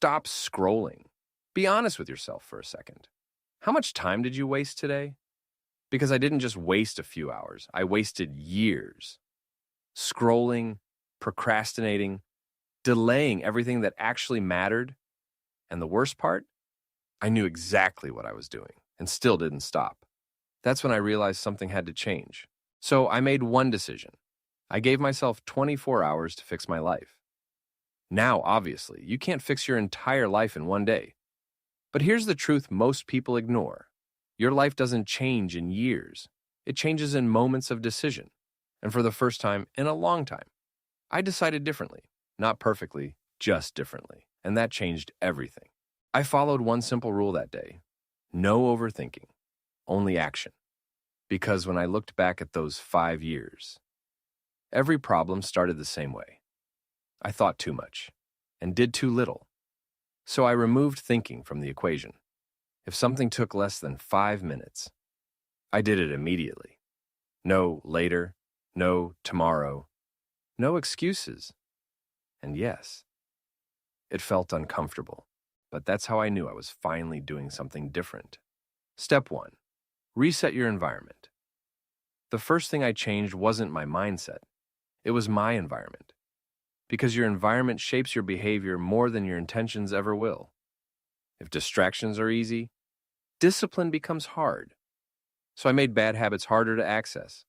Stop scrolling. Be honest with yourself for a second. How much time did you waste today? Because I didn't just waste a few hours. I wasted years. Scrolling, procrastinating, delaying everything that actually mattered. And the worst part? I knew exactly what I was doing and still didn't stop. That's when I realized something had to change. So I made one decision. I gave myself 24 hours to fix my life. Now, obviously, you can't fix your entire life in one day. But here's the truth most people ignore. Your life doesn't change in years. It changes in moments of decision. And for the first time in a long time, I decided differently. Not perfectly, just differently. And that changed everything. I followed one simple rule that day. No overthinking, only action. Because when I looked back at those 5 years, every problem started the same way. I thought too much and did too little. So I removed thinking from the equation. If something took less than 5 minutes, I did it immediately. No later, no tomorrow, no excuses. And yes, it felt uncomfortable, but that's how I knew I was finally doing something different. Step 1. Reset your environment. The first thing I changed wasn't my mindset. It was my environment. Because your environment shapes your behavior more than your intentions ever will. If distractions are easy, discipline becomes hard. So I made bad habits harder to access.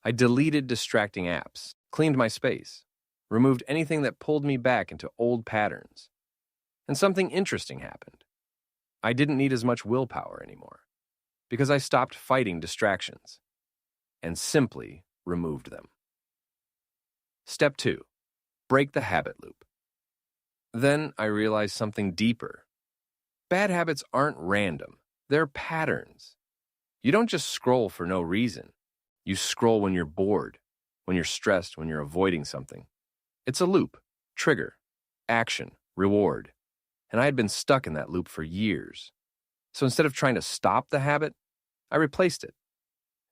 I deleted distracting apps, cleaned my space, removed anything that pulled me back into old patterns. And something interesting happened. I didn't need as much willpower anymore because I stopped fighting distractions and simply removed them. Step 2. Break the habit loop. Then I realized something deeper. Bad habits aren't random. They're patterns. You don't just scroll for no reason. You scroll when you're bored, when you're stressed, when you're avoiding something. It's a loop, trigger, action, reward. And I had been stuck in that loop for years. So instead of trying to stop the habit, I replaced it.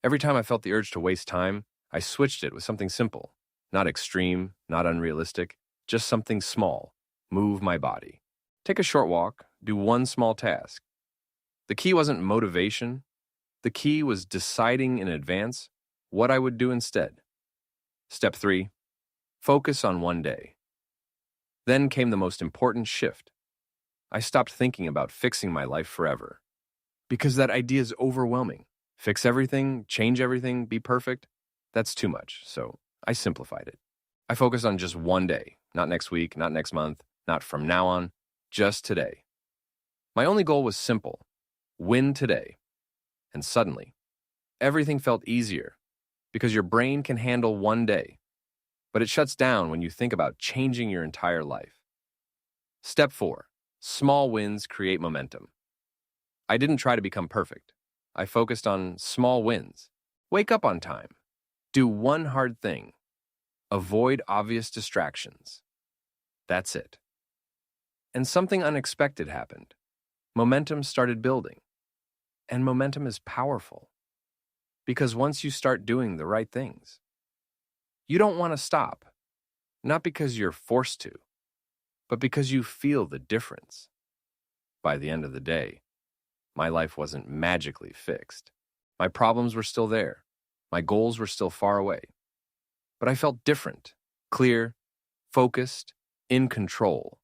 Every time I felt the urge to waste time, I switched it with something simple. Not extreme, not unrealistic, just something small. Move my body. Take a short walk, do one small task. The key wasn't motivation. The key was deciding in advance what I would do instead. Step 3. Focus on one day. Then came the most important shift. I stopped thinking about fixing my life forever. Because that idea is overwhelming. Fix everything, change everything, be perfect. That's too much, so I simplified it. I focused on just one day, not next week, not next month, not from now on, just today. My only goal was simple. Win today. And suddenly, everything felt easier because your brain can handle one day, but it shuts down when you think about changing your entire life. Step 4. Small wins create momentum. I didn't try to become perfect. I focused on small wins. Wake up on time. Do one hard thing. Avoid obvious distractions. That's it. And something unexpected happened. Momentum started building. And momentum is powerful. Because once you start doing the right things, you don't want to stop. Not because you're forced to, but because you feel the difference. By the end of the day, my life wasn't magically fixed. My problems were still there. My goals were still far away. But I felt different, clear, focused, in control.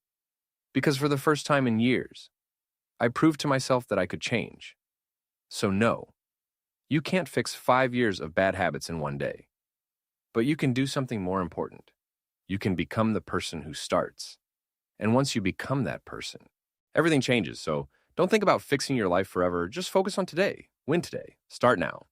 Because for the first time in years, I proved to myself that I could change. So no, you can't fix 5 years of bad habits in one day. But you can do something more important. You can become the person who starts. And once you become that person, everything changes. So don't think about fixing your life forever. Just focus on today. Win today. Start now.